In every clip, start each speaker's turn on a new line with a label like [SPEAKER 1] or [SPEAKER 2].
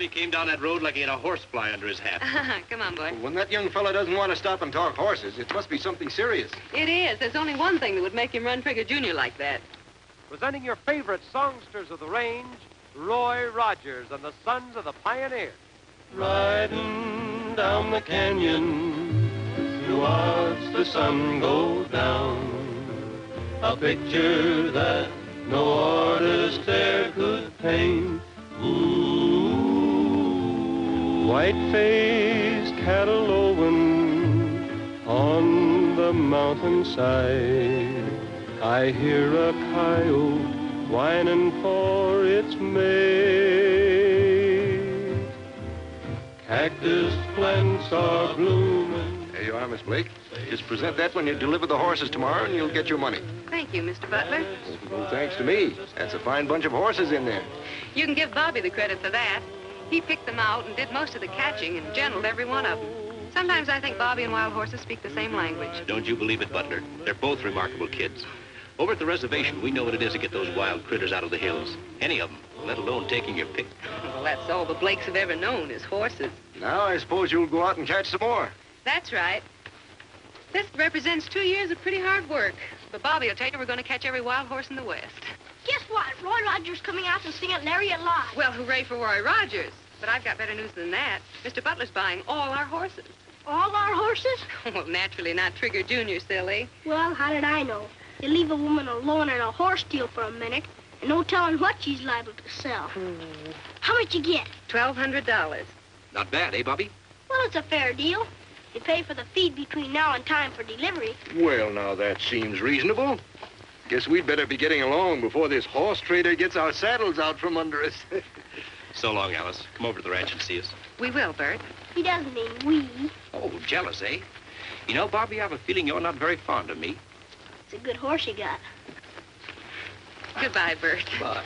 [SPEAKER 1] Bobby came down that road like he had a horsefly under his hat.
[SPEAKER 2] Come on, boy.
[SPEAKER 3] When that young fella doesn't want to stop and talk horses, it must be something serious.
[SPEAKER 2] It is. There's only one thing that would make him run Trigger Jr. like that.
[SPEAKER 4] Presenting your favorite songsters of the range, Roy Rogers and the Sons of the Pioneer.
[SPEAKER 5] Riding down the canyon to watch the sun go down. A picture that no artist e'er could paint. Ooh. White-faced cattle lowing on the mountainside. I hear a coyote whining for its mate. Cactus plants are blooming.
[SPEAKER 3] There you are, Miss Blake. Just present that when you deliver the horses tomorrow, and you'll get your money.
[SPEAKER 2] Thank you, Mr. Butler.
[SPEAKER 3] Well, thanks to me. That's a fine bunch of horses in there.
[SPEAKER 2] You can give Bobby the credit for that. He picked them out and did most of the catching and gentled every one of them. Sometimes I think Bobby and wild horses speak the same language.
[SPEAKER 1] Don't you believe it, Butler? They're both remarkable kids. Over at the reservation, we know what it is to get those wild critters out of the hills. Any of them, let alone taking your pick.
[SPEAKER 2] Well, that's all the Blakes have ever known is horses.
[SPEAKER 3] Now I suppose you'll go out and catch some more.
[SPEAKER 2] That's right. This represents 2 years of pretty hard work. But Bobby will tell you we're going to catch every wild horse in the West.
[SPEAKER 6] Guess what? Roy Rogers coming out to sing at Lariat Lodge.
[SPEAKER 2] Well, hooray for Roy Rogers. But I've got better news than that. Mr. Butler's buying all our horses.
[SPEAKER 6] All our horses?
[SPEAKER 2] Well, naturally not Trigger Jr., silly.
[SPEAKER 6] Well, how did I know? You leave a woman alone in a horse deal for a minute, and no telling what she's liable to sell. How much you get?
[SPEAKER 2] $1,200.
[SPEAKER 1] Not bad, eh, Bobby?
[SPEAKER 6] Well, it's a fair deal. You pay for the feed between now and time for delivery.
[SPEAKER 3] Well, now that seems reasonable. Guess we'd better be getting along before this horse trader gets our saddles out from under us.
[SPEAKER 1] So long, Alice. Come over to the ranch and see us.
[SPEAKER 2] We will, Bert.
[SPEAKER 6] He doesn't mean we.
[SPEAKER 1] Oh, jealous, eh? You know, Bobby, I have a feeling you're not very fond of me.
[SPEAKER 6] It's a good horse you got.
[SPEAKER 2] Goodbye, Bert.
[SPEAKER 1] Bye.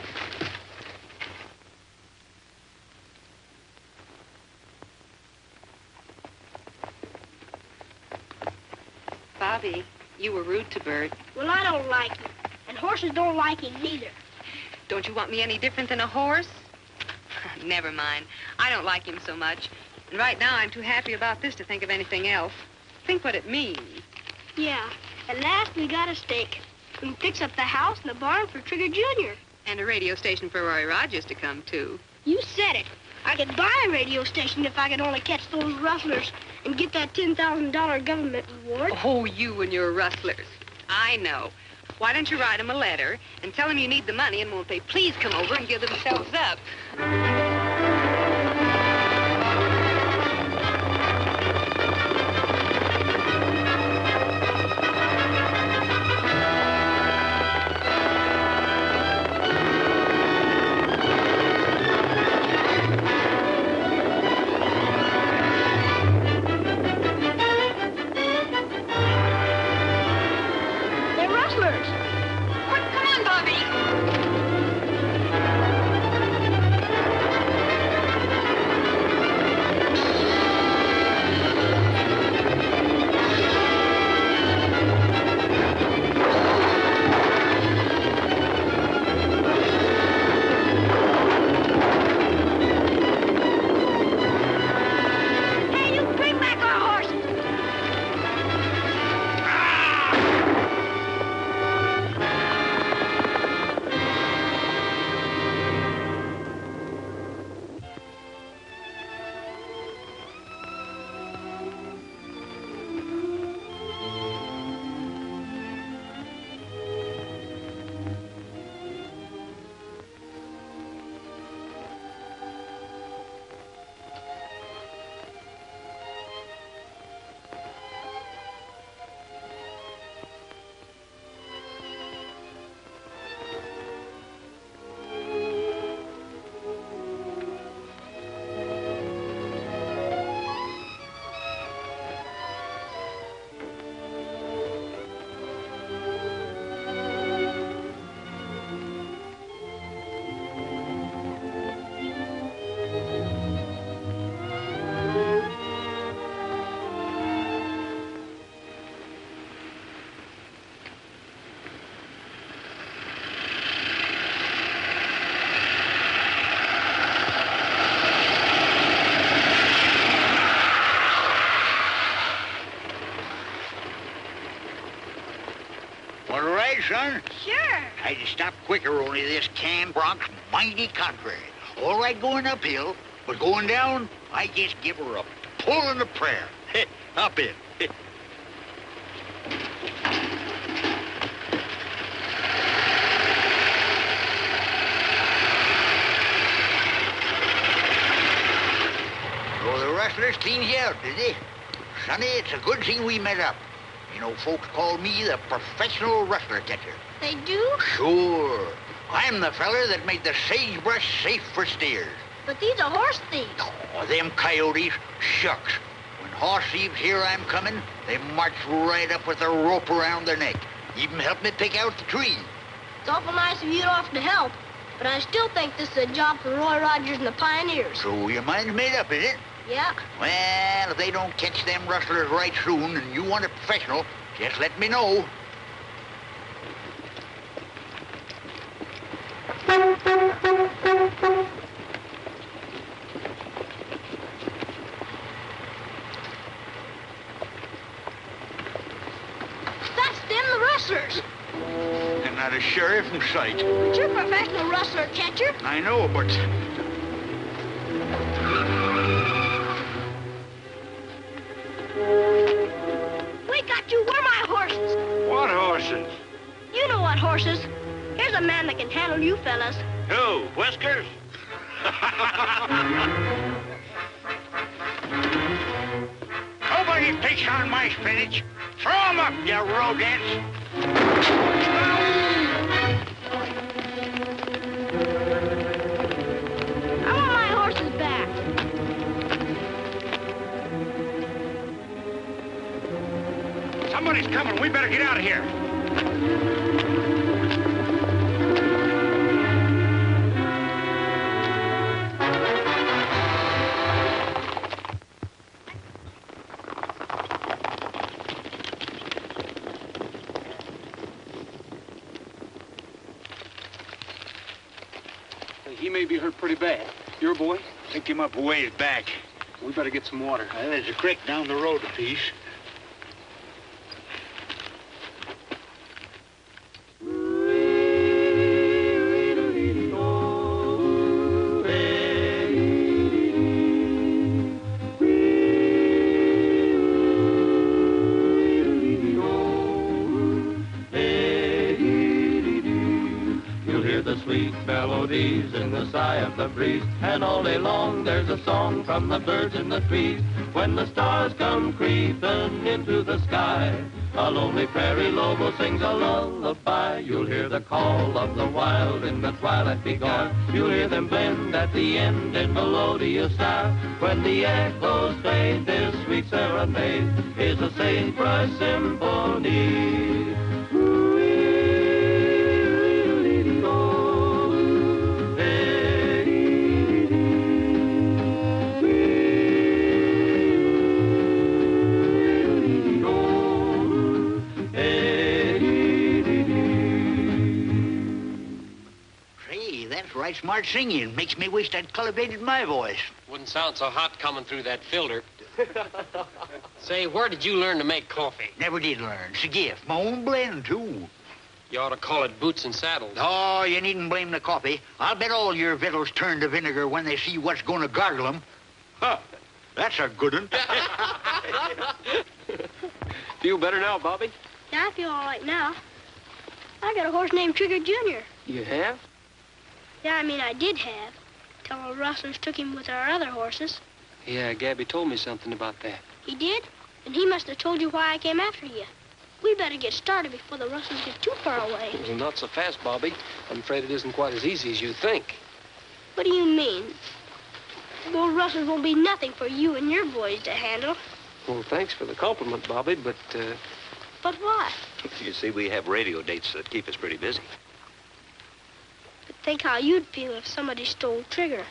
[SPEAKER 2] Bobby, you were rude to Bert.
[SPEAKER 6] Well, I don't like him, and horses don't like him neither.
[SPEAKER 2] Don't you want me any different than a horse? Never mind. I don't like him so much. And right now, I'm too happy about this to think of anything else. Think what it means.
[SPEAKER 6] Yeah. At last, we got a stake. We can fix up the house and the barn for Trigger Jr.
[SPEAKER 2] And a radio station for Roy Rogers to come to.
[SPEAKER 6] You said it. I could buy a radio station if I could only catch those rustlers and get that $10,000 government reward.
[SPEAKER 2] Oh, you and your rustlers. I know. Why don't you write them a letter and tell them you need the money, and won't they please come over and give themselves up?
[SPEAKER 7] on?
[SPEAKER 6] Sure.
[SPEAKER 7] I'd stop quicker, only this canned bronc's mighty contrary. All right going uphill, but going down, I just give her a pull and a prayer. Up in. So the Rustlers cleaned you out, did they? Sonny, it's a good thing we met up. You know, folks call me the professional rustler catcher.
[SPEAKER 6] They do?
[SPEAKER 7] Sure. I'm the feller that made the sagebrush safe for steers.
[SPEAKER 6] But these are horse thieves.
[SPEAKER 7] Oh, them coyotes, shucks. When horse thieves hear I'm coming, they march right up with a rope around their neck. Even help me pick out the tree.
[SPEAKER 6] It's awful nice of you to offer to help, but I still think this is a job for Roy Rogers and the Pioneers.
[SPEAKER 7] So your mind's made up, is it?
[SPEAKER 6] Yeah.
[SPEAKER 7] Well, if they don't catch them rustlers right soon and you want a professional, just let me know.
[SPEAKER 6] That's them, the rustlers.
[SPEAKER 7] And not a sheriff in sight.
[SPEAKER 6] But you're a professional rustler catcher.
[SPEAKER 7] I know, but...
[SPEAKER 6] We got you. Where are my horses?
[SPEAKER 3] What horses?
[SPEAKER 6] You know what horses. Here's a man that can handle you fellas.
[SPEAKER 3] Who, Whiskers?
[SPEAKER 7] Nobody picks on my spinach. Throw 'em up, you rodents.
[SPEAKER 6] I want my horses back.
[SPEAKER 3] Somebody's coming. We better get out of here.
[SPEAKER 8] He may be hurt pretty bad. Your boy?
[SPEAKER 3] Pick him up a ways back.
[SPEAKER 8] We better get some water.
[SPEAKER 7] There's a creek down the road a piece.
[SPEAKER 5] Melodies in the sigh of the breeze, and all day long there's a song from the birds in the trees. When the stars come creeping into the sky, a lonely prairie lobo sings a lullaby. You'll hear the call of the wild in the twilight be gone. You'll hear them blend at the end in melodious style. When the echoes fade, this sweet serenade is a sagebrush symphony.
[SPEAKER 7] Smart singing. Makes me wish I'd cultivated my voice.
[SPEAKER 9] Wouldn't sound so hot coming through that filter. Say, where did you learn to make coffee?
[SPEAKER 7] Never did learn. It's a gift. My own blend, too.
[SPEAKER 9] You ought to call it boots and saddles.
[SPEAKER 7] Oh, you needn't blame the coffee. I'll bet all your victuals turn to vinegar when they see what's going to gargle them. Huh. That's a good one.
[SPEAKER 8] Feel better now, Bobby?
[SPEAKER 6] Yeah, I feel all right now. I got a horse named Trigger Jr.
[SPEAKER 8] You have?
[SPEAKER 6] Yeah, I mean, I did have. Till the rustlers took him with our other horses.
[SPEAKER 8] Yeah, Gabby told me something about that.
[SPEAKER 6] He did? And he must have told you why I came after you. We better get started before the rustlers get too far away.
[SPEAKER 8] Well, not so fast, Bobby. I'm afraid it isn't quite as easy as you think.
[SPEAKER 6] What do you mean? Those rustlers won't be nothing for you and your boys to handle.
[SPEAKER 8] Well, thanks for the compliment, Bobby, but,
[SPEAKER 6] But what?
[SPEAKER 1] You see, we have radio dates that keep us pretty busy.
[SPEAKER 6] But think how you'd feel if somebody stole Trigger.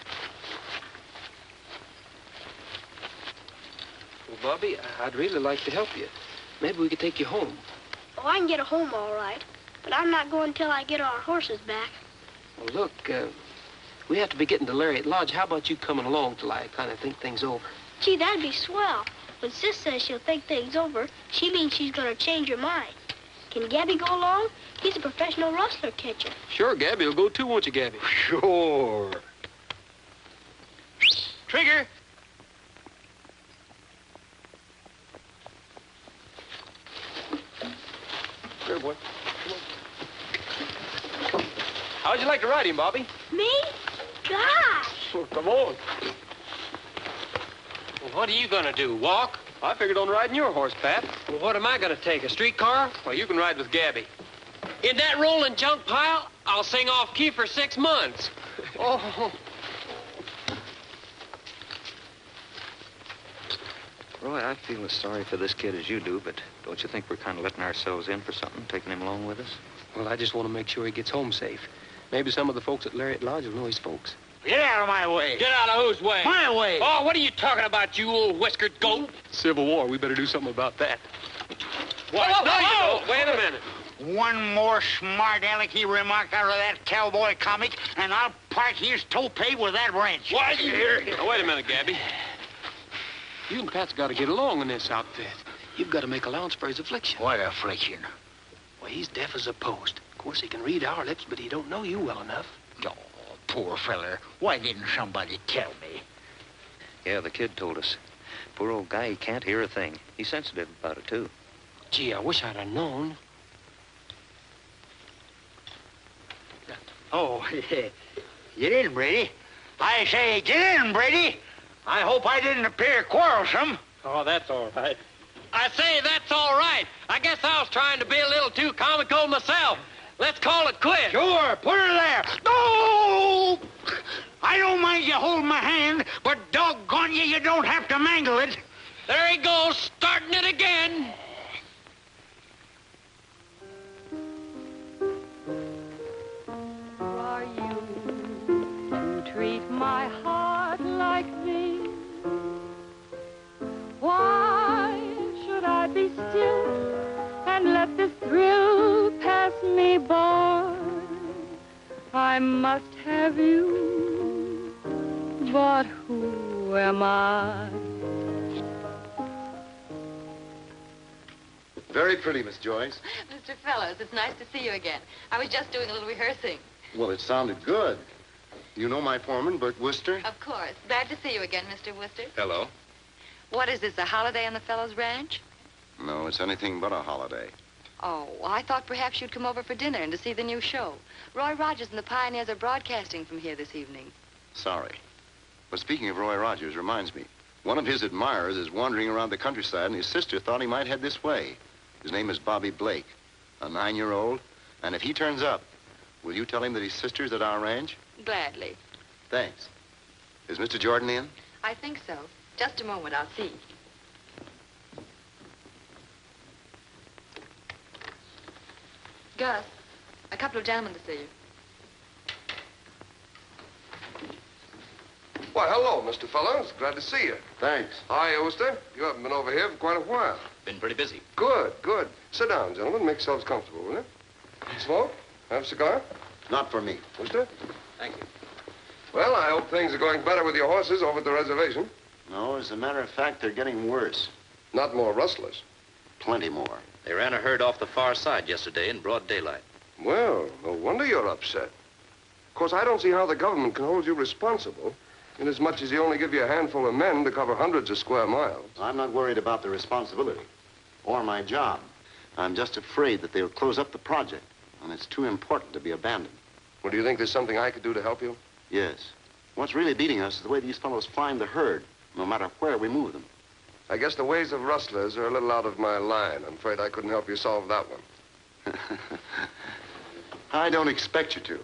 [SPEAKER 8] Well, Bobby, I'd really like to help you. Maybe we could take you home.
[SPEAKER 6] Oh, I can get a home all right. But I'm not going till I get our horses back.
[SPEAKER 8] Well, look, we have to be getting to Lariat Lodge. How about you coming along till I kind of think things over?
[SPEAKER 6] Gee, that'd be swell. When Sis says she'll think things over, she means she's going to change her mind. Can Gabby go along? He's a professional rustler catcher.
[SPEAKER 8] Sure, Gabby will go too, won't you, Gabby?
[SPEAKER 3] Sure.
[SPEAKER 8] Trigger! Here, boy. Come on. How'd you like to ride him, Bobby?
[SPEAKER 6] Me? Gosh!
[SPEAKER 8] Well, come on.
[SPEAKER 9] Well, what are you gonna do, walk?
[SPEAKER 8] I figured on riding your horse, Pat.
[SPEAKER 9] Well, what am I gonna take, a streetcar?
[SPEAKER 8] Well, you can ride with Gabby.
[SPEAKER 9] In that rolling junk pile, I'll sing off key for 6 months.
[SPEAKER 8] Oh.
[SPEAKER 10] Roy, I feel as sorry for this kid as you do, but don't you think we're kind of letting ourselves in for something, taking him along with us?
[SPEAKER 8] Well, I just want to make sure he gets home safe. Maybe some of the folks at Lariat Lodge will know his folks.
[SPEAKER 7] Get out of my way.
[SPEAKER 9] Get out of whose way?
[SPEAKER 7] My way.
[SPEAKER 9] Oh, what are you talking about, you old whiskered goat?
[SPEAKER 8] Civil War. We better do something about that.
[SPEAKER 9] What?
[SPEAKER 7] Whoa,
[SPEAKER 9] No,
[SPEAKER 7] whoa,
[SPEAKER 9] you
[SPEAKER 7] whoa.
[SPEAKER 9] don't. Wait a minute.
[SPEAKER 7] One more smart alecky remark out of that cowboy comic, and I'll part his toupee with that wrench.
[SPEAKER 9] What?
[SPEAKER 8] Now, wait a minute, Gabby. You and Pat's got to get along in this outfit. You've got to make allowance for his affliction.
[SPEAKER 7] What affliction?
[SPEAKER 8] Well, he's deaf as a post. Of course, he can read our lips, but he don't know you well enough.
[SPEAKER 7] Oh, poor feller. Why didn't somebody tell me?
[SPEAKER 10] Yeah, the kid told us. Poor old guy, he can't hear a thing. He's sensitive about it, too.
[SPEAKER 8] Gee, I wish I'd have known.
[SPEAKER 7] Oh, get in, Brady. I say, get in, Brady. I hope I didn't appear quarrelsome.
[SPEAKER 9] Oh, that's all right. I say, that's all right. I guess I was trying to be a little too comical myself. Let's call it quits.
[SPEAKER 7] Sure, put her there. No! I don't mind you holding my hand, but doggone you, you don't have to mangle it.
[SPEAKER 9] There he goes, starting it again.
[SPEAKER 11] Are you to treat my heart like this? Why should I be still and let this thrill pass me by? I must have you, but who am I?
[SPEAKER 12] Very pretty, Miss Joyce.
[SPEAKER 13] Mr. Fellows, it's nice to see you again. I was just doing a little rehearsing.
[SPEAKER 12] Well, it sounded good. You know my foreman, Bert Worcester?
[SPEAKER 13] Of course. Glad to see you again, Mr. Worcester.
[SPEAKER 12] Hello.
[SPEAKER 2] What is this, a holiday on the fellow's ranch?
[SPEAKER 12] No, it's anything but a holiday.
[SPEAKER 2] Oh, I thought perhaps you'd come over for dinner and to see the new show. Roy Rogers and the Pioneers are broadcasting from here this evening.
[SPEAKER 12] Sorry. But speaking of Roy Rogers, reminds me. One of his admirers is wandering around the countryside, and his sister thought he might head this way. His name is Bobby Blake, a 9-year-old. And if he turns up, will you tell him that his sister's at our ranch?
[SPEAKER 2] Gladly.
[SPEAKER 12] Thanks. Is Mr. Jordan in?
[SPEAKER 2] I think so. Just a moment, I'll see. Gus, a couple of gentlemen to see you.
[SPEAKER 14] Why, hello, Mr. Fellows. Glad to see you.
[SPEAKER 12] Thanks.
[SPEAKER 14] Hi, Oster. You haven't been over here for quite a while.
[SPEAKER 1] Been pretty busy.
[SPEAKER 14] Good, good. Sit down, gentlemen. Make yourselves comfortable, will you? Smoke? Have a cigar?
[SPEAKER 12] Not for me.
[SPEAKER 14] Oster?
[SPEAKER 1] Thank you.
[SPEAKER 14] Well, I hope things are going better with your horses over at the reservation.
[SPEAKER 12] No, as a matter of fact, they're getting worse.
[SPEAKER 14] Not more rustlers.
[SPEAKER 12] Plenty more.
[SPEAKER 1] They ran a herd off the far side yesterday in broad daylight.
[SPEAKER 14] Well, no wonder you're upset. Of course, I don't see how the government can hold you responsible, inasmuch as you only give you a handful of men to cover hundreds of square miles.
[SPEAKER 12] I'm not worried about the responsibility or my job. I'm just afraid that they'll close up the project, and it's too important to be abandoned.
[SPEAKER 14] Well, do you think there's something I could do to help you?
[SPEAKER 12] Yes. What's really beating us is the way these fellows find the herd, no matter where we move them.
[SPEAKER 14] I guess the ways of rustlers are a little out of my line. I'm afraid I couldn't help you solve that one.
[SPEAKER 12] I don't expect you to.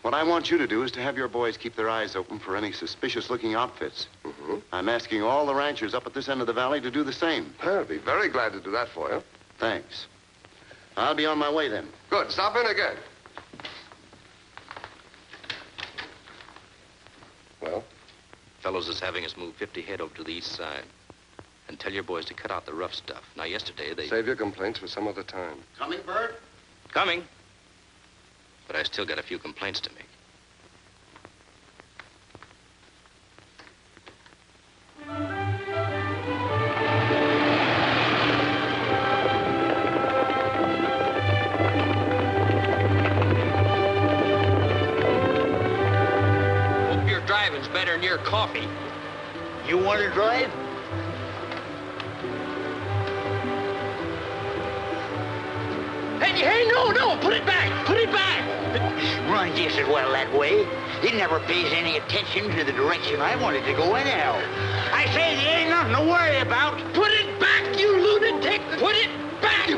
[SPEAKER 12] What I want you to do is to have your boys keep their eyes open for any suspicious-looking outfits.
[SPEAKER 14] Mm-hmm.
[SPEAKER 12] I'm asking all the ranchers up at this end of the valley to do the same.
[SPEAKER 14] I'll be very glad to do that for you.
[SPEAKER 12] Thanks. I'll be on my way then.
[SPEAKER 14] Good. Stop in again. Well?
[SPEAKER 1] Fellows is having us move 50 head over to the east side. And tell your boys to cut out the rough stuff. Now, yesterday, they...
[SPEAKER 14] Save your complaints for some other time.
[SPEAKER 12] Coming, Bert?
[SPEAKER 1] Coming. But I still got a few complaints to make.
[SPEAKER 9] your coffee.
[SPEAKER 7] You want to drive?
[SPEAKER 9] Hey, no, put it back, put it back.
[SPEAKER 7] Runs just as well that way. It never pays any attention to the direction I want it to go anyhow. I say there ain't nothing to worry about.
[SPEAKER 9] Put it back, you lunatic! Put it back!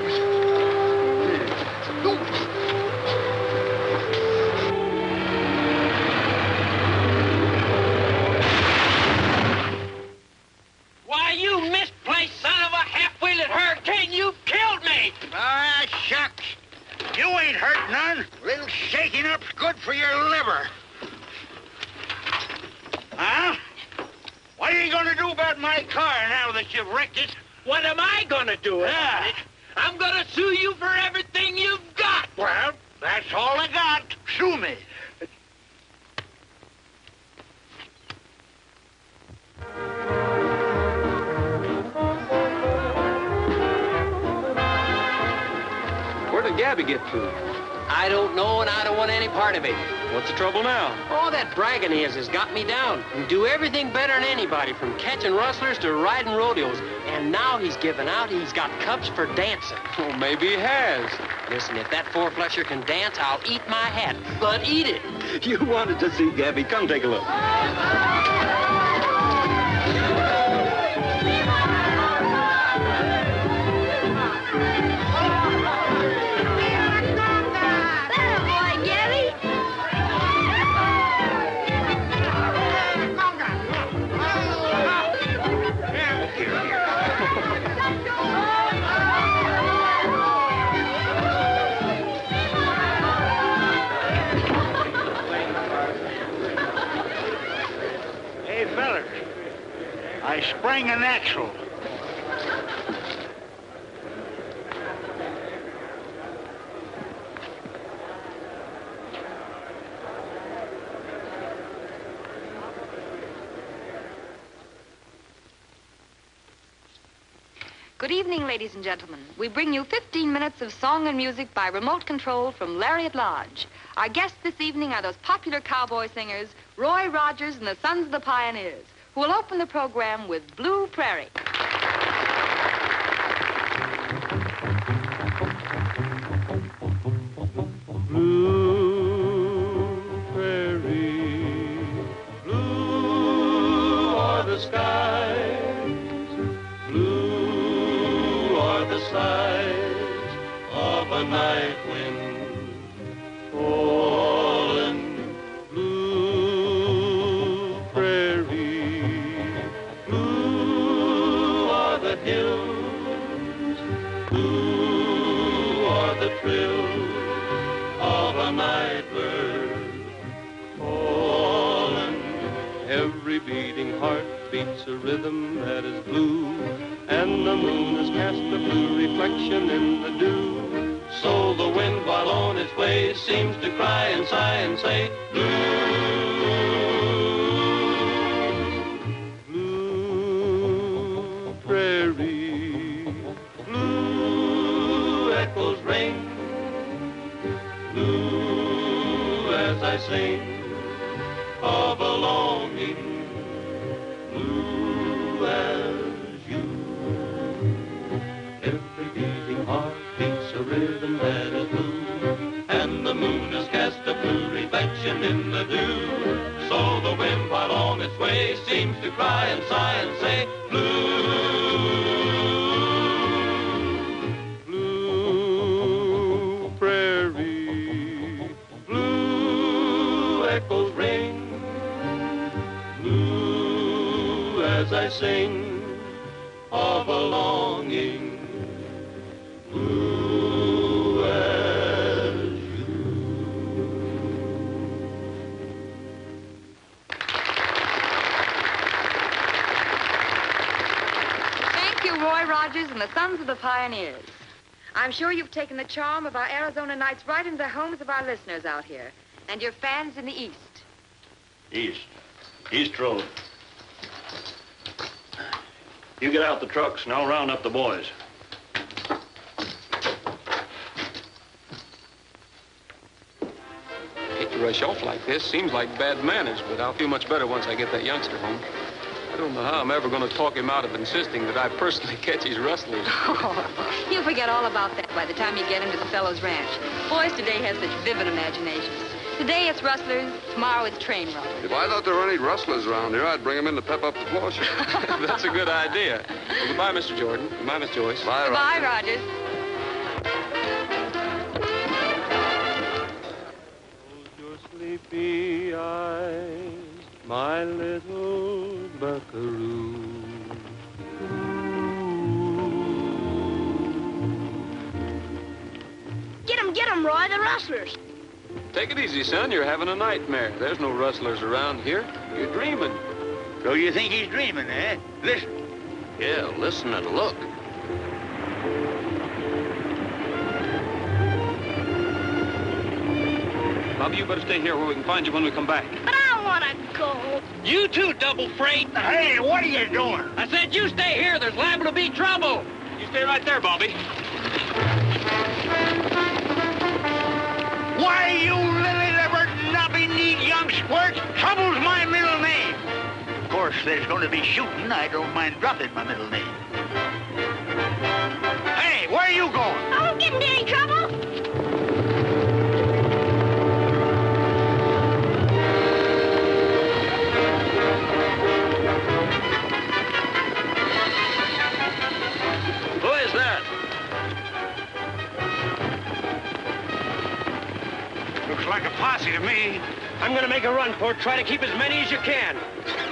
[SPEAKER 9] Why, you misplaced son of a half-wheeled hurricane! You killed me!
[SPEAKER 7] Ah, shucks. You ain't hurt none. A little shaking up's good for your liver. Huh? What are you going to do about my car now that you've wrecked it?
[SPEAKER 9] What am I gonna do about it? I'm gonna sue you for everything you've got!
[SPEAKER 7] Well, that's all I got. Sue me.
[SPEAKER 4] Where did Gabby get to?
[SPEAKER 9] I don't know, and I don't want any part of it.
[SPEAKER 4] What's the trouble now?
[SPEAKER 9] All that bragging he has got me down. And do everything better than anybody, from catching rustlers to riding rodeos. And now he's given out he's got cups for dancing.
[SPEAKER 4] Well, maybe he has.
[SPEAKER 9] Listen, if that four-flusher can dance, I'll eat my hat. But eat it.
[SPEAKER 10] You wanted to see Gabby. Come take a look.
[SPEAKER 7] I sprang an axle.
[SPEAKER 13] Good evening, ladies and gentlemen. We bring you 15 minutes of song and music by remote control from Lariat Lodge. Our guests this evening are those popular cowboy singers, Roy Rogers and the Sons of the Pioneers, who will open the program with Blue Prairie.
[SPEAKER 5] Blue prairie, blue are the skies, blue are the sighs of a night wind fallen. Blue prairie, blue are the hills, blue are the trills of a night bird fallen. Every beating heart beats a rhythm that is blue, and the moon has cast a blue reflection in the dew. So the wind, while on its way, seems to cry and sigh and say, blue, blue prairie, blue echoes ring, blue as I sing of a longing, blue as you. Every beating heart beats a rhythm that is blue, and the moon has cast a blue reflection in the dew. So the wind, while on its way, seems to cry and sigh and say, blue, blue prairie, blue echoes ring, blue as I sing of a longing, blue as you.
[SPEAKER 13] Thank you, Roy Rogers and the Sons of the Pioneers. I'm sure you've taken the charm of our Arizona nights right into the homes of our listeners out here, and your fans in the East.
[SPEAKER 15] East Road. You get out the trucks, and I'll round up the boys.
[SPEAKER 9] Hit the
[SPEAKER 8] rush off like this. Seems like bad manners, but I'll feel much better once I get that youngster home. I don't know how I'm ever going to talk him out of insisting that I personally catch his rustlers.
[SPEAKER 13] Oh, he'll forget all about that by the time you get him to the fellow's ranch. Boys today have such vivid imaginations. Today it's rustlers, tomorrow it's train robbers.
[SPEAKER 14] If I thought there were any rustlers around here, I'd bring them in to pep up the floor show.
[SPEAKER 8] That's a good idea. Well, goodbye, Mr. Jordan. Goodbye, Miss Joyce.
[SPEAKER 14] Bye,
[SPEAKER 13] Goodbye, Rogers.
[SPEAKER 4] Close your sleepy eyes, my little buckaroo.
[SPEAKER 6] Get 'em, Roy, the rustlers.
[SPEAKER 8] Take it easy, son. You're having a nightmare. There's no rustlers around here. You're dreaming.
[SPEAKER 7] So you think he's dreaming, eh? Listen.
[SPEAKER 1] Yeah, listen and look.
[SPEAKER 8] Bobby, you better stay here where we can find you when we come back.
[SPEAKER 6] But I want to go.
[SPEAKER 9] You too, double freight.
[SPEAKER 7] Hey, what are you doing?
[SPEAKER 9] I said you stay here. There's liable to be trouble.
[SPEAKER 8] You stay right there, Bobby.
[SPEAKER 7] Why, you lily-livered, knobby-kneed young squirt, trouble's my middle name. Of course, there's going to be shooting. I don't mind dropping my middle name. Hey, where are you going?
[SPEAKER 6] I won't get into any trouble.
[SPEAKER 15] Who is that?
[SPEAKER 7] Looks like a posse to me.
[SPEAKER 9] I'm going to make a run for it. Try to keep as many as you can.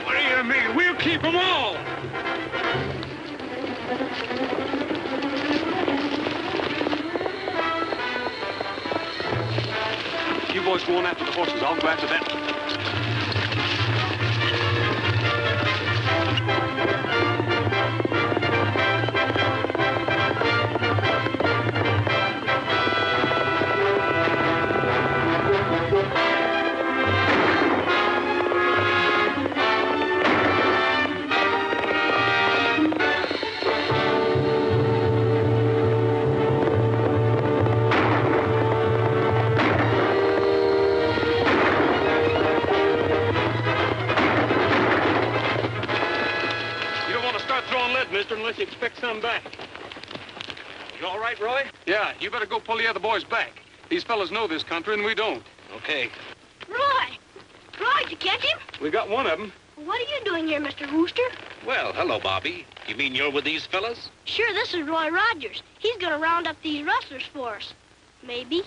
[SPEAKER 7] What do you mean? We'll keep them all.
[SPEAKER 8] You boys go on after the horses. I'll go after them. Unless you expect some back.
[SPEAKER 9] You all right, Roy?
[SPEAKER 8] Yeah, you better go pull the other boys back. These fellas know this country and we don't.
[SPEAKER 1] Okay.
[SPEAKER 6] Roy! Roy, did you catch him?
[SPEAKER 8] We got one of them.
[SPEAKER 6] What are you doing here, Mr. Wooster?
[SPEAKER 1] Well, hello, Bobby. You mean you're with these fellas?
[SPEAKER 6] Sure, this is Roy Rogers. He's gonna round up these rustlers for us. Maybe.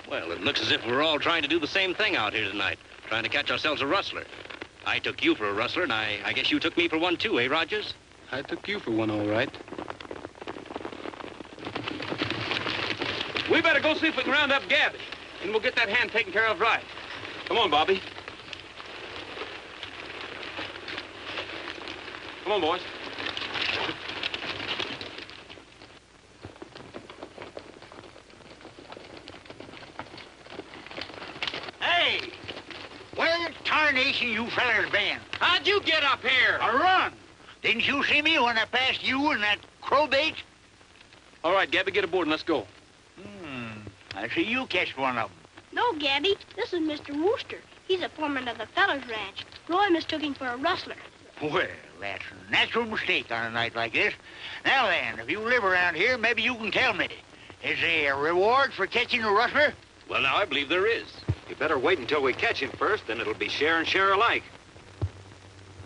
[SPEAKER 1] Well, it looks as if we're all trying to do the same thing out here tonight. Trying to catch ourselves a rustler. I took you for a rustler, and I guess you took me for one too, eh, Rogers?
[SPEAKER 8] I took you for one, all right. We better go see if we can round up Gabby, and we'll get that hand taken care of right. Come on, Bobby. Come on, boys.
[SPEAKER 7] Hey! Where the tarnation you fellers been?
[SPEAKER 9] How'd you get up here?
[SPEAKER 7] A run! Didn't you see me when I passed you and that crowbait?
[SPEAKER 8] All right, Gabby, get aboard and let's go.
[SPEAKER 7] I see you catch one of them.
[SPEAKER 6] No, Gabby. This is Mr. Wooster. He's a foreman of the feller's ranch. Roy mistook him for a rustler.
[SPEAKER 7] Well, that's a natural mistake on a night like this. Now then, if you live around here, maybe you can tell me. Is there a reward for catching a rustler?
[SPEAKER 1] Well, now, I believe there is.
[SPEAKER 10] You better wait until we catch him first, then it'll be share and share alike.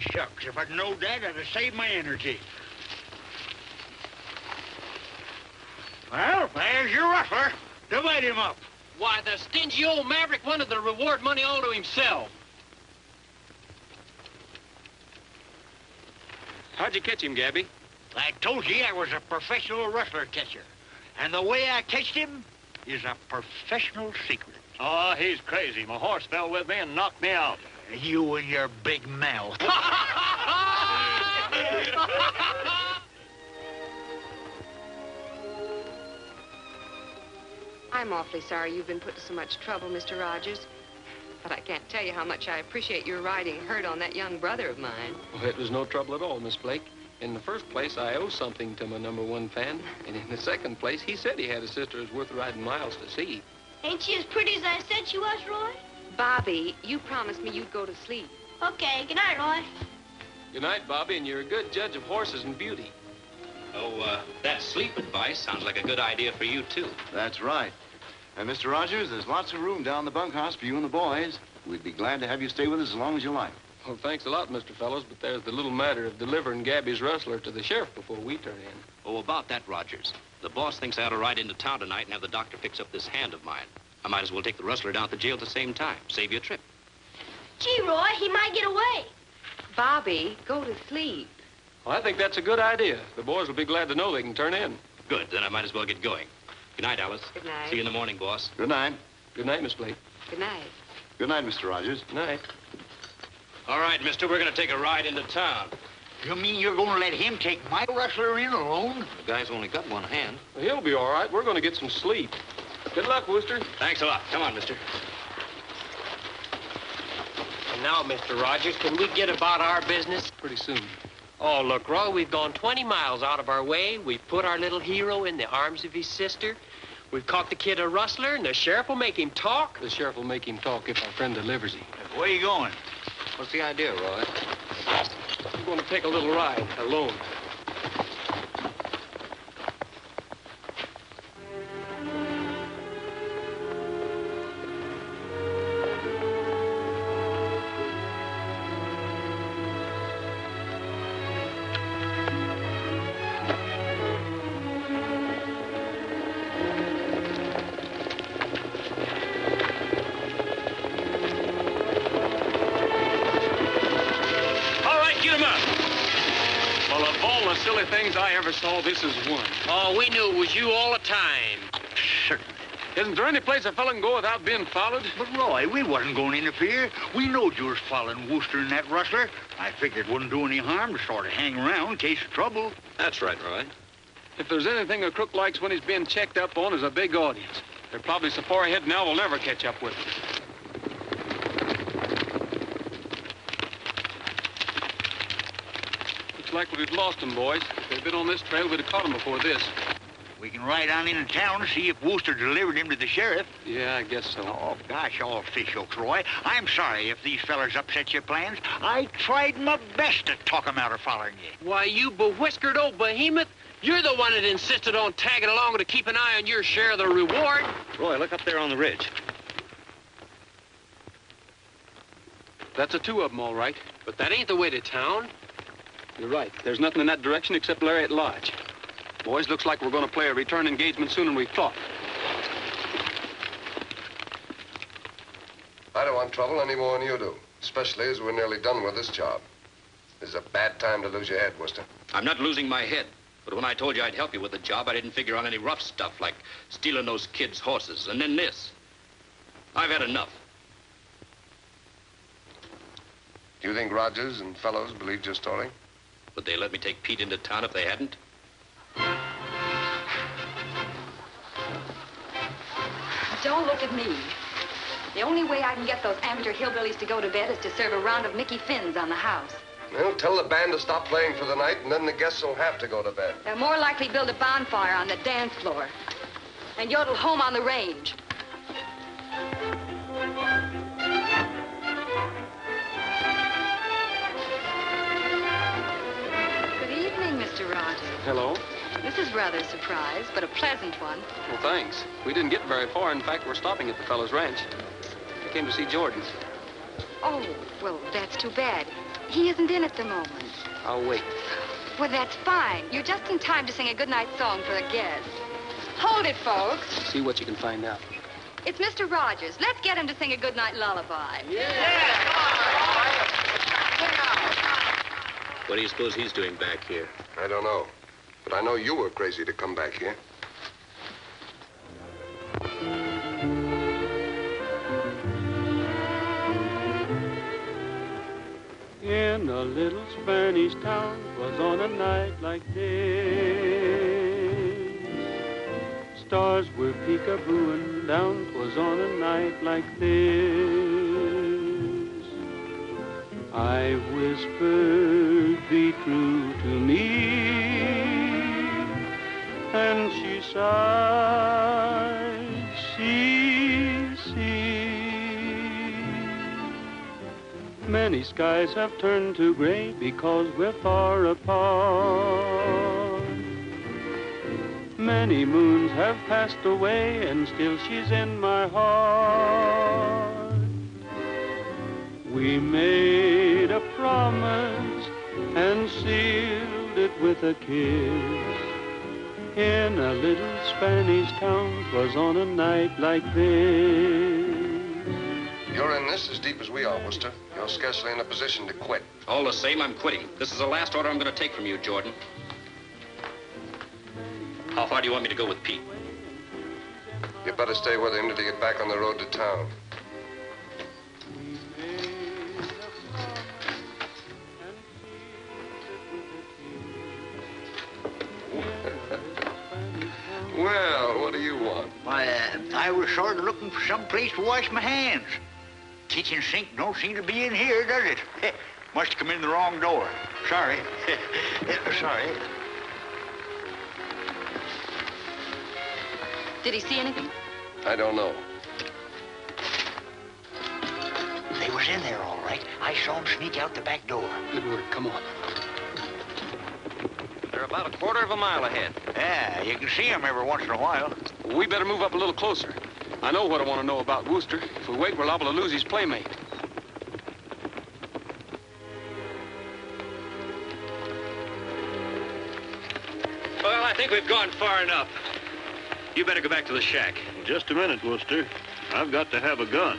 [SPEAKER 7] Shucks, if I'd known that, I'd have saved my energy. Well, there's your rustler. Divide him up.
[SPEAKER 9] Why, the stingy old maverick wanted the reward money all to himself.
[SPEAKER 8] How'd you catch him, Gabby?
[SPEAKER 7] I told you I was a professional rustler catcher. And the way I catched him is a professional secret.
[SPEAKER 15] Oh, he's crazy. My horse fell with me and knocked me out.
[SPEAKER 7] You and your big mouth.
[SPEAKER 2] I'm awfully sorry you've been put to so much trouble, Mr. Rogers. But I can't tell you how much I appreciate your riding herd on that young brother of mine.
[SPEAKER 8] Well, it was no trouble at all, Miss Blake. In the first place, I owe something to my #1 fan. And in the second place, he said he had a sister who's worth riding miles to see.
[SPEAKER 6] Ain't she as pretty as I said she was, Roy?
[SPEAKER 2] Bobby, you promised me you'd go to sleep.
[SPEAKER 6] Okay, good night, Roy.
[SPEAKER 8] Good night, Bobby, and you're a good judge of horses and beauty.
[SPEAKER 1] Oh, that sleep advice sounds like a good idea for you, too.
[SPEAKER 12] That's right. And, Mr. Rogers, there's lots of room down the bunkhouse for you and the boys. We'd be glad to have you stay with us as long as you like.
[SPEAKER 8] Well, thanks a lot, Mr. Fellows, but there's the little matter of delivering Gabby's rustler to the sheriff before we turn in.
[SPEAKER 1] Oh, about that, Rogers. The boss thinks I ought to ride into town tonight and have the doctor fix up this hand of mine. I might as well take the rustler down to jail at the same time. Save you a trip.
[SPEAKER 6] Gee, Roy, he might get away.
[SPEAKER 2] Bobby, go to sleep.
[SPEAKER 8] Well, I think that's a good idea. The boys will be glad to know they can turn in.
[SPEAKER 1] Good, then I might as well get going. Good night, Alice.
[SPEAKER 2] Good night.
[SPEAKER 1] See you in the morning, boss.
[SPEAKER 12] Good night.
[SPEAKER 8] Good night, Miss Blake.
[SPEAKER 2] Good night.
[SPEAKER 12] Good night, Mr. Rogers.
[SPEAKER 8] Good night.
[SPEAKER 1] All right, mister, we're going to take a ride into town.
[SPEAKER 7] You mean you're going to let him take my rustler in alone?
[SPEAKER 1] The guy's only got one hand.
[SPEAKER 8] Well, he'll be all right. We're going to get some sleep. Good luck, Wooster.
[SPEAKER 1] Thanks a lot. Come on, mister.
[SPEAKER 9] And now, Mr. Rogers, can we get about our business?
[SPEAKER 8] Pretty soon.
[SPEAKER 9] Oh, look, Roy, we've gone 20 miles out of our way. We've put our little hero in the arms of his sister. We've caught the kid a rustler, and the sheriff will make him talk.
[SPEAKER 8] The sheriff will make him talk if our friend delivers him.
[SPEAKER 7] Where are you going?
[SPEAKER 1] What's the idea, Roy?
[SPEAKER 8] I'm going to take a little ride alone. Silly things I ever saw, this is one.
[SPEAKER 9] Oh, we knew it was you all the time.
[SPEAKER 7] Certainly.
[SPEAKER 8] Isn't there any place a fella can go without being followed?
[SPEAKER 7] But, Roy, we wasn't going to interfere. We knowed you was following Wooster and that rustler. I figured it wouldn't do any harm to sort of hang around in case of trouble.
[SPEAKER 1] That's right, Roy.
[SPEAKER 8] If there's anything a crook likes when he's being checked up on is a big audience. They're probably so far ahead now we'll never catch up with them. Looks like we'd lost them, boys. If they'd been on this trail, we'd have caught them before this.
[SPEAKER 7] We can ride on into town to see if Wooster delivered him to the sheriff.
[SPEAKER 8] Yeah, I guess so.
[SPEAKER 7] Oh, gosh, all fish hooks, Roy. I'm sorry if these fellers upset your plans. I tried my best to talk them out of following you.
[SPEAKER 9] Why, you bewhiskered old behemoth. You're the one that insisted on tagging along to keep an eye on your share of the reward.
[SPEAKER 1] Roy, look up there on the ridge.
[SPEAKER 8] That's the two of them, all right.
[SPEAKER 9] But that ain't the way to town.
[SPEAKER 8] You're right. There's nothing in that direction except Lariat Lodge. Boys, looks like we're going to play a return engagement sooner than we thought.
[SPEAKER 14] I don't want trouble any more than you do, especially as we're nearly done with this job. This is a bad time to lose your head, Wooster.
[SPEAKER 1] I'm not losing my head. But when I told you I'd help you with the job, I didn't figure on any rough stuff like stealing those kids' horses, and then this. I've had enough.
[SPEAKER 14] Do you think Rogers and Fellows believed your story?
[SPEAKER 1] Would they let me take Pete into town if they hadn't?
[SPEAKER 13] Don't look at me. The only way I can get those amateur hillbillies to go to bed is to serve a round of Mickey Finns on the house.
[SPEAKER 14] Well, tell the band to stop playing for the night, and then the guests will have to go to bed.
[SPEAKER 13] They'll more likely build a bonfire on the dance floor and yodel home on the range. Good evening, Mr. Rogers.
[SPEAKER 8] Hello.
[SPEAKER 13] This is rather a surprise, but a pleasant one.
[SPEAKER 8] Well, thanks. We didn't get very far. In fact, we're stopping at the fellow's ranch. We came to see Jordan.
[SPEAKER 13] Oh, well, that's too bad. He isn't in at the moment.
[SPEAKER 8] I'll wait.
[SPEAKER 13] Well, that's fine. You're just in time to sing a goodnight song for the guests. Hold it, folks.
[SPEAKER 8] See what you can find out.
[SPEAKER 13] It's Mr. Rogers. Let's get him to sing a goodnight lullaby.
[SPEAKER 1] What do you suppose he's doing back here?
[SPEAKER 14] I don't know. But I know you were crazy to come back here.
[SPEAKER 5] In a little Spanish town was on a night like this. Stars were peekabooing down, 'twas on a night like this. I whispered, be true to me, and she sighed, see. Many skies have turned to gray because we're far apart. Many moons have passed away and still she's in my heart. We made a promise and sealed it with a kiss. In a little Spanish town, 'twas on a night like this.
[SPEAKER 14] You're in this as deep as we are, Worcester. You're scarcely in a position to quit.
[SPEAKER 1] All the same, I'm quitting. This is the last order I'm going to take from you, Jordan. How far do you want me to go with Pete?
[SPEAKER 14] You better stay with him till you get back on the road to town. Well, what do you want?
[SPEAKER 7] Why, I was sort of looking for some place to wash my hands. Kitchen sink don't seem to be in here, does it? Must have come in the wrong door. Sorry. Sorry.
[SPEAKER 13] Did he see anything?
[SPEAKER 14] I don't know.
[SPEAKER 7] They was in there, all right. I saw them sneak out the back door.
[SPEAKER 8] Good work. Come on.
[SPEAKER 10] They're about a quarter of a mile ahead.
[SPEAKER 7] Yeah, you can see them every once in a while.
[SPEAKER 8] We better move up a little closer. I know what I want to know about Wooster. If we wait, we're liable to lose his playmate.
[SPEAKER 1] Well, I think we've gone far enough. You better go back to the shack.
[SPEAKER 15] Just a minute, Wooster. I've got to have a gun.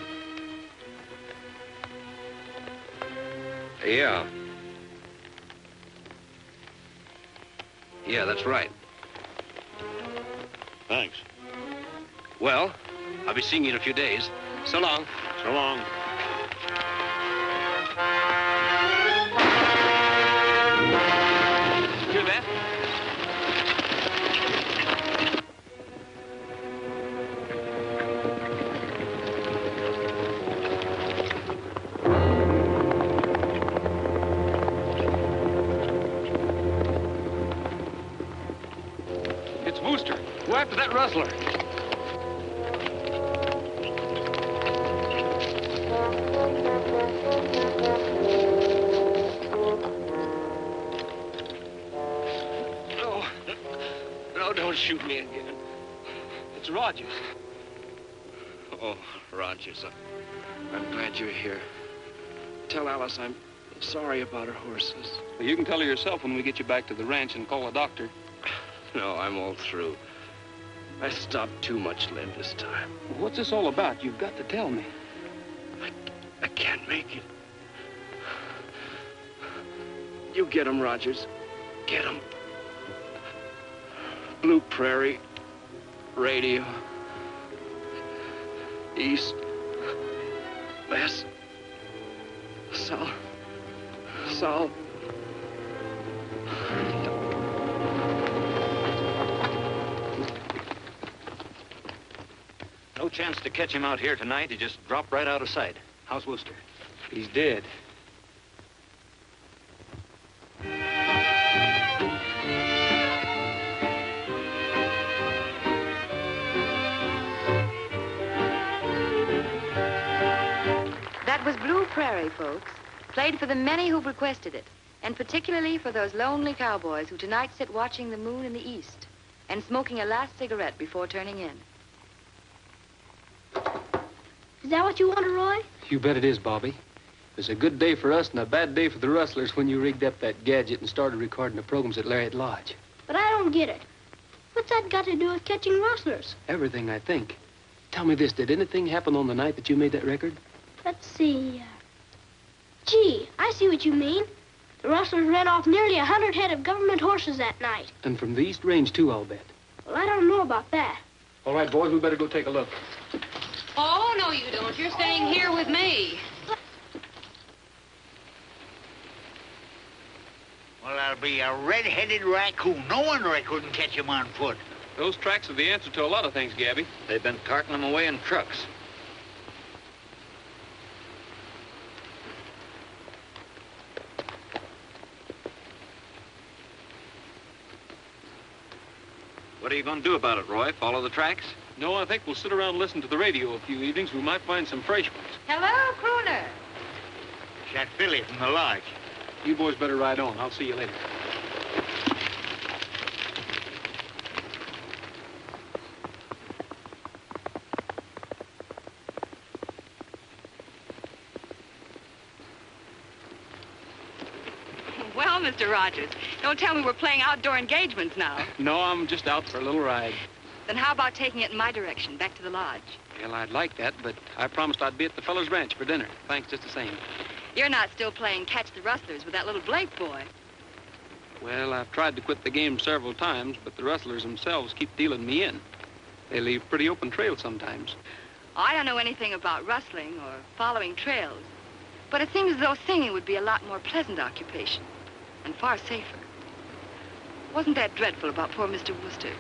[SPEAKER 1] Yeah. Yeah, that's right.
[SPEAKER 15] Thanks.
[SPEAKER 1] Well, I'll be seeing you in a few days. So long.
[SPEAKER 15] So long.
[SPEAKER 1] Hear that?
[SPEAKER 8] It's Wooster. Go after that rustler.
[SPEAKER 1] No, don't shoot me again.
[SPEAKER 8] It's Rogers.
[SPEAKER 1] Oh, Rogers, I'm glad you're here. Tell Alice I'm sorry about her horses.
[SPEAKER 8] Well, you can tell her yourself when we get you back to the ranch and call a doctor.
[SPEAKER 1] No, I'm all through. I stopped too much lead this time.
[SPEAKER 8] Well, what's this all about? You've got to tell me.
[SPEAKER 1] I can't make it. You get 'em, Rogers. Get 'em. Blue Prairie, radio, east, west, south, south.
[SPEAKER 10] No chance to catch him out here tonight. He just dropped right out of sight. How's Wooster?
[SPEAKER 8] He's dead.
[SPEAKER 13] That was Blue Prairie, folks. Played for the many who've requested it. And particularly for those lonely cowboys who tonight sit watching the moon in the east and smoking a last cigarette before turning in.
[SPEAKER 6] Is that what you wanted, Roy?
[SPEAKER 8] You bet it is, Bobby. It was a good day for us and a bad day for the Rustlers when you rigged up that gadget and started recording the programs at Lariat Lodge.
[SPEAKER 6] But I don't get it. What's that got to do with catching rustlers?
[SPEAKER 8] Everything, I think. Tell me this, did anything happen on the night that you made that record?
[SPEAKER 6] Let's see. Gee, I see what you mean. The rustlers ran off nearly 100 head of government horses that night.
[SPEAKER 8] And from the East Range, too, I'll bet.
[SPEAKER 6] Well, I don't know about that.
[SPEAKER 8] All right, boys, we better go take a look.
[SPEAKER 2] Oh, no, you don't. You're staying here with me.
[SPEAKER 7] Well, that'll be a red-headed raccoon. No wonder I couldn't catch him on foot.
[SPEAKER 8] Those tracks are the answer to a lot of things, Gabby.
[SPEAKER 10] They've been carting them away in trucks. What are you going to do about it, Roy? Follow the tracks?
[SPEAKER 8] No, I think we'll sit around and listen to the radio a few evenings. We might find some fresh ones.
[SPEAKER 13] Hello, crooner.
[SPEAKER 7] that filly from the lodge.
[SPEAKER 8] You boys better ride on. I'll see you later.
[SPEAKER 2] Well, Mr. Rogers, don't tell me we're playing outdoor engagements now.
[SPEAKER 8] No, I'm just out for a little ride.
[SPEAKER 2] Then how about taking it in my direction, back to the lodge?
[SPEAKER 8] Well, I'd like that, but I promised I'd be at the fellow's ranch for dinner. Thanks just the same.
[SPEAKER 2] You're not still playing catch the rustlers with that little Blake boy.
[SPEAKER 8] Well, I've tried to quit the game several times, but the rustlers themselves keep dealing me in. They leave pretty open trails sometimes.
[SPEAKER 2] I don't know anything about rustling or following trails, but it seems as though singing would be a lot more pleasant occupation and far safer. Wasn't that dreadful about poor Mr. Wooster?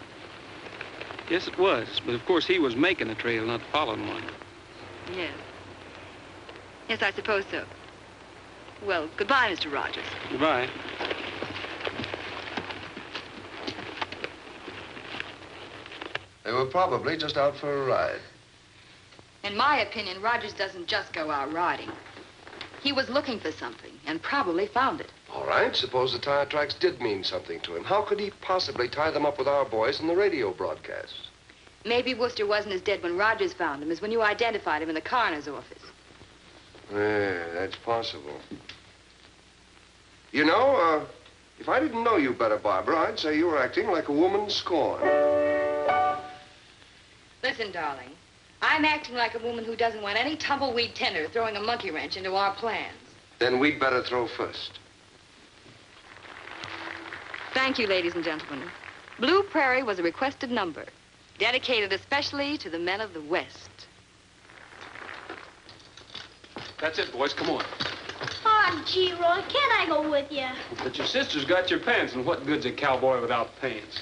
[SPEAKER 8] Yes, it was, but of course he was making a trail, not following one.
[SPEAKER 2] Yes. Yes, I suppose so. Well, goodbye, Mr. Rogers.
[SPEAKER 8] Goodbye.
[SPEAKER 14] They were probably just out for a ride.
[SPEAKER 13] In my opinion, Rogers doesn't just go out riding. He was looking for something and probably found it.
[SPEAKER 14] All right, suppose the tire tracks did mean something to him. How could he possibly tie them up with our boys in the radio broadcasts?
[SPEAKER 13] Maybe Wooster wasn't as dead when Rogers found him as when you identified him in the coroner's office.
[SPEAKER 14] Yeah, that's possible. You know, if I didn't know you better, Barbara, I'd say you were acting like a woman scorned.
[SPEAKER 13] Listen, darling, I'm acting like a woman who doesn't want any tumbleweed tender throwing a monkey wrench into our plans.
[SPEAKER 14] Then we'd better throw first.
[SPEAKER 13] Thank you, ladies and gentlemen. Blue Prairie was a requested number, dedicated especially to the men of the West.
[SPEAKER 8] That's it, boys. Come on.
[SPEAKER 6] Oh, gee, Roy, can't I go with you?
[SPEAKER 8] But your sister's got your pants, and what good's a cowboy without pants?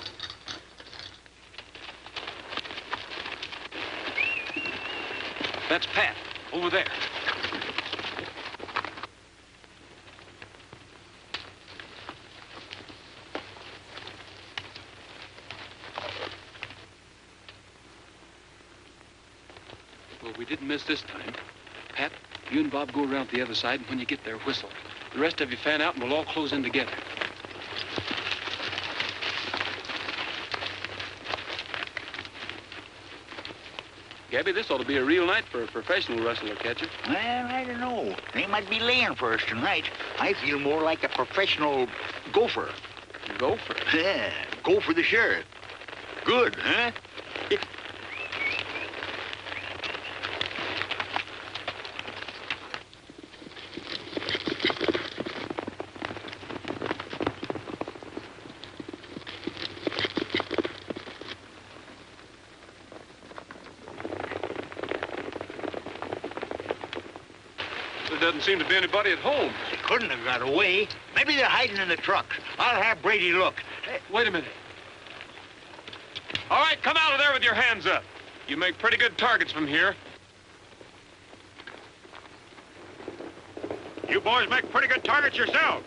[SPEAKER 8] That's Pat, over there. Well, we didn't miss this time. Pat, you and Bob go around the other side, and when you get there, whistle. The rest of you fan out, and we'll all close in together. Gabby, this ought to be a real night for a professional wrestler catcher.
[SPEAKER 7] Well, I don't know. They might be laying for us tonight. I feel more like a professional gopher.
[SPEAKER 8] Gopher?
[SPEAKER 7] Yeah, go for the sheriff. Good, huh?
[SPEAKER 8] There doesn't seem to be anybody at home.
[SPEAKER 7] They couldn't have got away. Maybe they're hiding in the truck. I'll have Brady look.
[SPEAKER 8] Wait a minute. All right, come out of there with your hands up. You make pretty good targets from here.
[SPEAKER 15] You boys make pretty good targets yourself.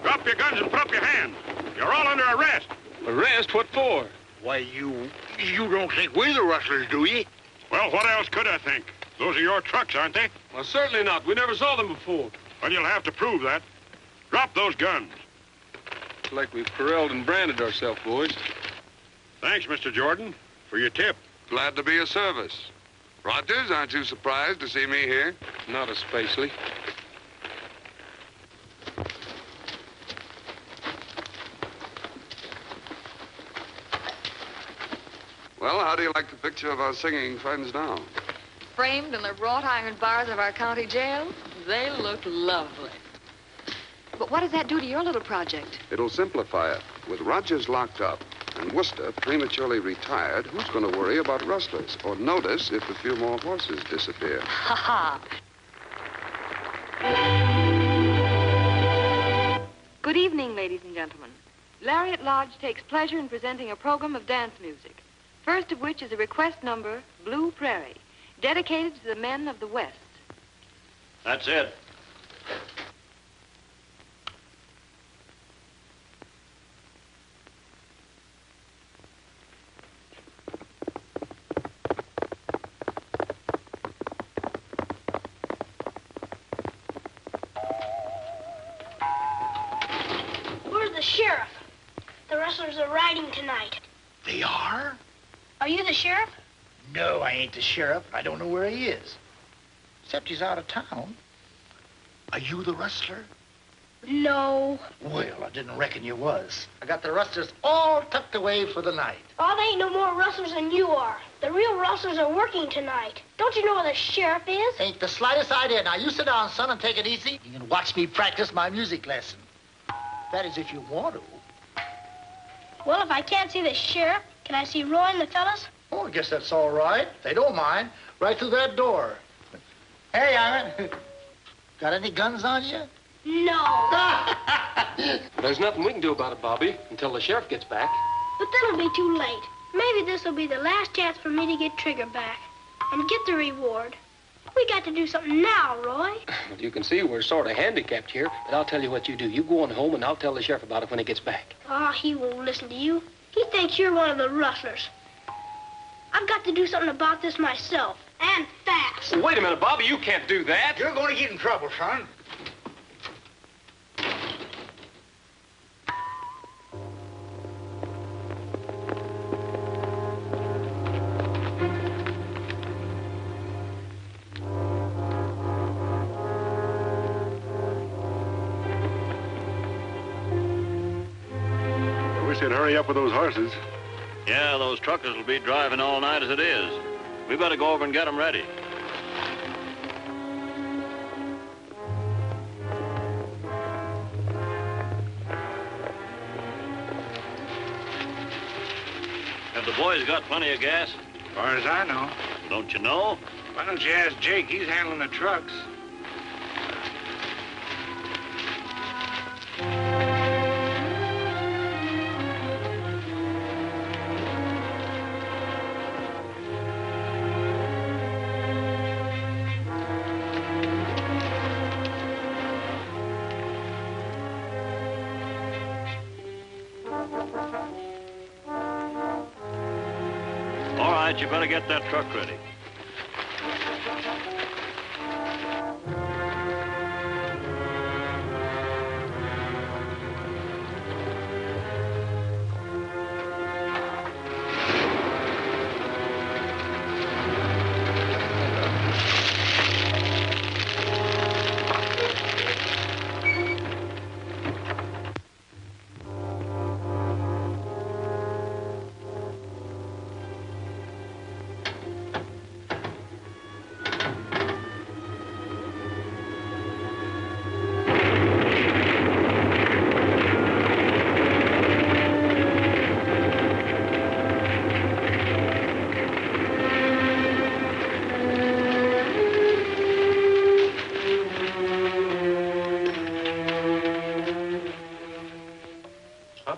[SPEAKER 15] Drop your guns and put up your hands. You're all under arrest.
[SPEAKER 8] Arrest? What for?
[SPEAKER 7] Why, you don't think we're the rustlers, do you?
[SPEAKER 15] Well, what else could I think? Those are your trucks, aren't they?
[SPEAKER 8] Well, certainly not. We never saw them before.
[SPEAKER 15] Well, you'll have to prove that. Drop those guns.
[SPEAKER 8] Looks like we've corralled and branded ourselves, boys.
[SPEAKER 15] Thanks, Mr. Jordan, for your tip.
[SPEAKER 14] Glad to be of service. Rogers, aren't you surprised to see me here?
[SPEAKER 8] Not especially.
[SPEAKER 14] Well, how do you like the picture of our singing friends now?
[SPEAKER 13] Framed in the wrought iron bars of our county jail, they look lovely. But what does that do to your little project?
[SPEAKER 14] It'll simplify it. With Rogers locked up and Worcester prematurely retired, who's going to worry about rustlers or notice if a few more horses disappear?
[SPEAKER 13] Ha ha. Good evening, ladies and gentlemen. Lariat Lodge takes pleasure in presenting a program of dance music. First of which is a request number, Blue Prairie, dedicated to the men of the West.
[SPEAKER 15] That's it.
[SPEAKER 6] The rustlers are riding tonight.
[SPEAKER 16] They are?
[SPEAKER 6] Are you the sheriff?
[SPEAKER 16] No, I ain't the sheriff. I don't know where he is. Except he's out of town. Are you the rustler?
[SPEAKER 6] No.
[SPEAKER 16] Well, I didn't reckon you was. I got the rustlers all tucked away for the night.
[SPEAKER 6] Oh, they ain't no more rustlers than you are. The real rustlers are working tonight. Don't you know where the sheriff is?
[SPEAKER 16] Ain't the slightest idea. Now, you sit down, son, and take it easy. You can watch me practice my music lesson. That is, if you want to.
[SPEAKER 6] Well, if I can't see the sheriff, can I see Roy and the fellas?
[SPEAKER 16] Oh, I guess that's all right. They don't mind. Right through that door. Hey, young'un. Got any guns on you?
[SPEAKER 6] No.
[SPEAKER 8] There's nothing we can do about it, Bobby, until the sheriff gets back.
[SPEAKER 6] But then it'll be too late. Maybe this will be the last chance for me to get Trigger back and get the reward. We got to do something now, Roy.
[SPEAKER 8] Well, you can see we're sort of handicapped here, but I'll tell you what you do. You go on home, and I'll tell the sheriff about it when he gets back.
[SPEAKER 6] Oh, he won't listen to you. He thinks you're one of the rustlers. I've got to do something about this myself, and fast.
[SPEAKER 8] Well, wait a minute, Bobby. You can't do that.
[SPEAKER 7] You're going to get in trouble, son.
[SPEAKER 3] Hurry up with those horses.
[SPEAKER 17] Yeah, those truckers will be driving all night as it is. We better go over and get them ready. Have the boys got plenty of gas?
[SPEAKER 7] As far as I know.
[SPEAKER 17] Don't you know?
[SPEAKER 7] Why don't you ask Jake? He's handling the trucks.
[SPEAKER 17] You better get that truck ready.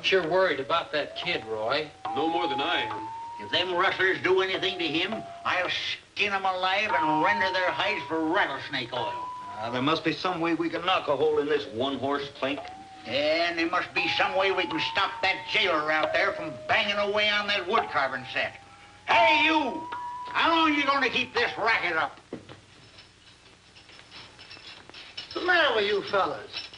[SPEAKER 9] Sure worried about that kid, Roy.
[SPEAKER 8] No more than I am.
[SPEAKER 7] If them rustlers do anything to him, I'll skin them alive and render their hides for rattlesnake oil.
[SPEAKER 10] There must be some way we can knock a hole in this one-horse clink.
[SPEAKER 7] And there must be some way we can stop that jailer out there from banging away on that wood carving set. Hey, you! How long are you going to keep this racket up?
[SPEAKER 16] What's the matter with you fellas?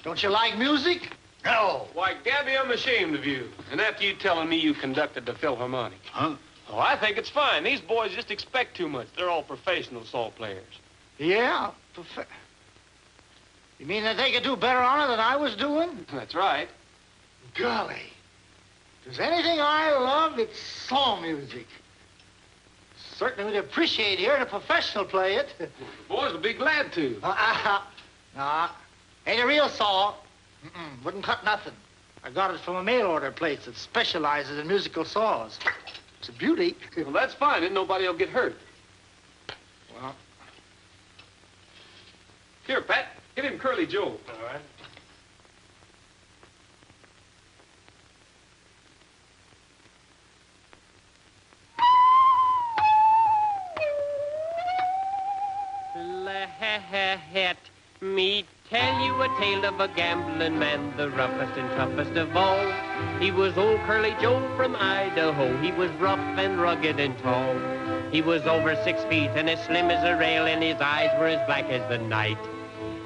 [SPEAKER 16] Don't you like music? No.
[SPEAKER 8] Why, Gabby, I'm ashamed of you. And after you telling me you conducted the Philharmonic.
[SPEAKER 7] Huh?
[SPEAKER 8] Oh, I think it's fine. These boys just expect too much. They're all professional saw players.
[SPEAKER 16] Yeah? You mean that they could do better on it than I was doing?
[SPEAKER 8] That's right.
[SPEAKER 16] Golly. If there's anything I love, it's saw music. Certainly would appreciate hearing a professional play it.
[SPEAKER 8] The boys will be glad to.
[SPEAKER 16] No, ain't a real saw. Wouldn't cut nothing. I got it from a mail order place that specializes in musical saws. It's a beauty.
[SPEAKER 8] Well, that's fine. Then nobody will get hurt.
[SPEAKER 16] Well.
[SPEAKER 8] Here, Pat. Give him Curly Joe.
[SPEAKER 16] All right.
[SPEAKER 9] Let me tell you a tale of a gambling man, the roughest and toughest of all. He was old Curly Joe from Idaho. He was rough and rugged and tall. He was over 6 feet and as slim as a rail, and his eyes were as black as the night.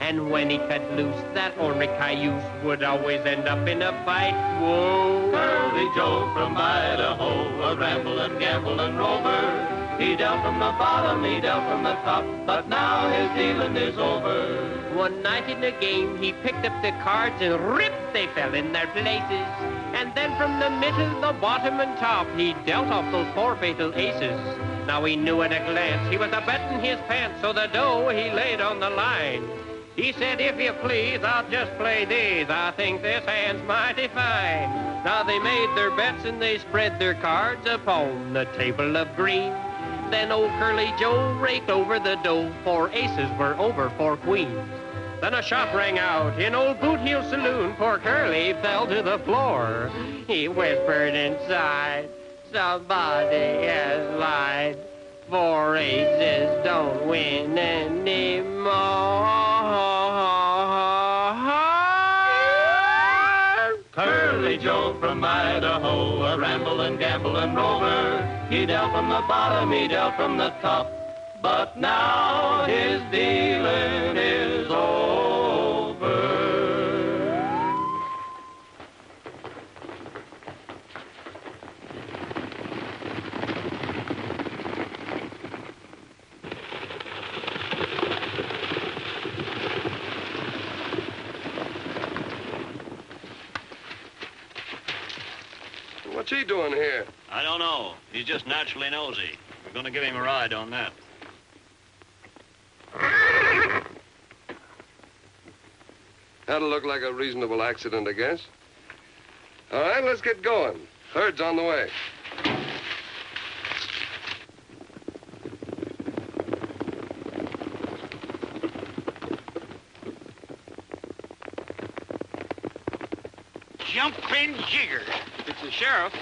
[SPEAKER 9] And when he cut loose, that ornery cayuse would always end up in a fight. Whoa!
[SPEAKER 5] Curly Joe from Idaho, a ramblin', gamblin' rover. He dealt from the bottom, he dealt from the top, but now his dealing is over.
[SPEAKER 9] One night in the game, he picked up the cards and rip, they fell in their places. And then from the middle, the bottom and top, he dealt off those four fatal aces. Now he knew at a glance he was a-betting his pants, so the dough he laid on the line. He said, if you please, I'll just play these. I think this hand's mighty fine. Now they made their bets and they spread their cards upon the table of green. Then old Curly Joe raked over the dough. 4 aces were over 4 queens. Then a shot rang out in old Boot Heel Saloon. Poor Curly fell to the floor. He whispered inside, somebody has lied. 4 aces don't win anymore.
[SPEAKER 5] Curly Joe from Idaho, a ramblin', gamblin' rover. He dealt from the bottom, he dealt from the top, but now his dealing is over.
[SPEAKER 14] What's he doing here?
[SPEAKER 17] I don't know. He's just naturally nosy. We're going to give him a ride on that.
[SPEAKER 14] That'll look like a reasonable accident, I guess. All right, let's get going. Herd's on the way.
[SPEAKER 7] Jumping jigger.
[SPEAKER 8] It's the sheriff.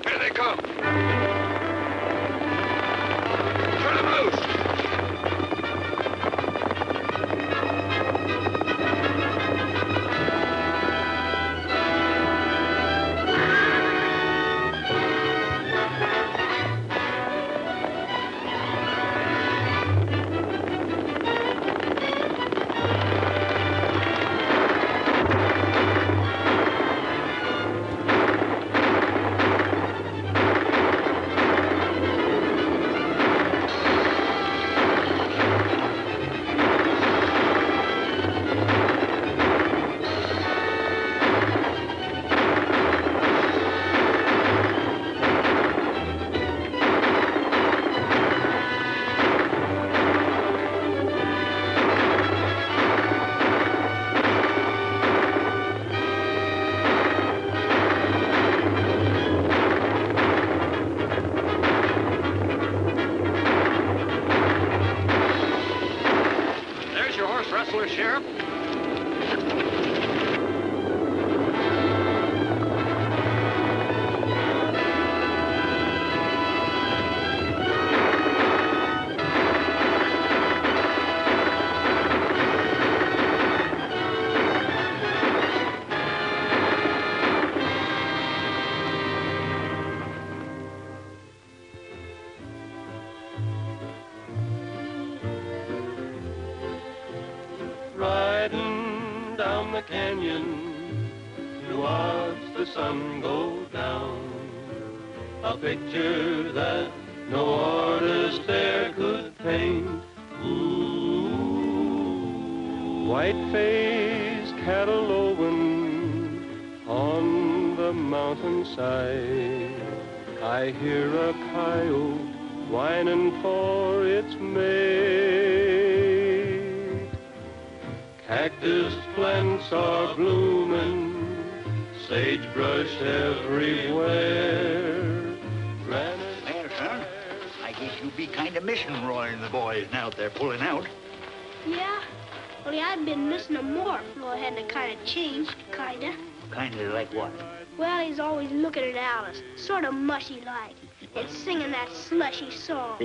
[SPEAKER 14] Here they come. Turn them loose.
[SPEAKER 8] Rustlers, Sheriff.
[SPEAKER 5] Riding down the canyon to watch the sun go down. A picture that no artist there could paint. Ooh. White-faced cattle lowing on the mountainside. I hear a coyote whining for its mate. Cactus plants are blooming, sagebrush everywhere.
[SPEAKER 7] Well, son, I guess you'll be kind of missing Roy and the boys now that they're pulling out.
[SPEAKER 6] Yeah, only I've been missing him more if Roy hadn't kind of changed, kind of.
[SPEAKER 7] Kind of like what?
[SPEAKER 6] Well, he's always looking at Alice, sort of mushy-like, and singing that slushy song.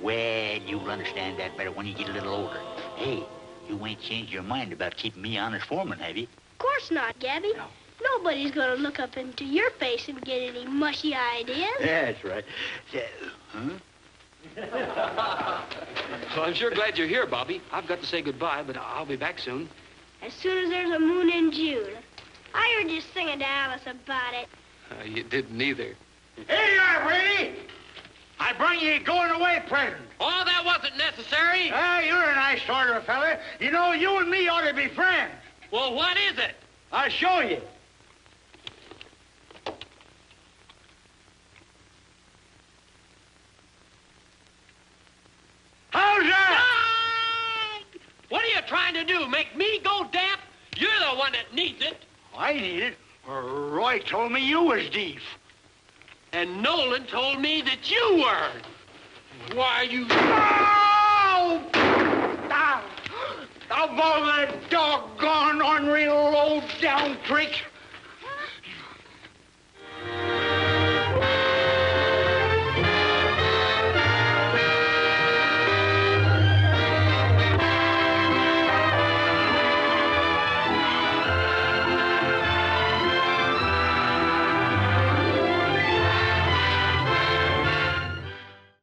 [SPEAKER 7] Well, you'll understand that better when you get a little older. Hey, you ain't changed your mind about keeping me honest foreman, have you?
[SPEAKER 6] Of course not, Gabby. Nobody's gonna look up into your face and get any mushy ideas.
[SPEAKER 7] That's right. Huh?
[SPEAKER 8] Well, I'm sure glad you're here, Bobby. I've got to say goodbye, but I'll be back soon.
[SPEAKER 6] As soon as there's a moon in June. I heard you singing to Alice about it.
[SPEAKER 8] You didn't either.
[SPEAKER 16] Here you are, Brady. I bring you a going-away present.
[SPEAKER 9] Oh, that wasn't necessary.
[SPEAKER 16] Hey, you're a nice sort of a fella. You know, you and me ought to be friends.
[SPEAKER 9] Well, what is it?
[SPEAKER 16] I'll show you. How's that?
[SPEAKER 9] What are you trying to do, make me go deaf? You're the one that needs it.
[SPEAKER 16] I need it. Roy told me you was deaf.
[SPEAKER 9] And Nolan told me that you were. Why, you...
[SPEAKER 16] Oh! Of all that doggone unreal low-down tricks,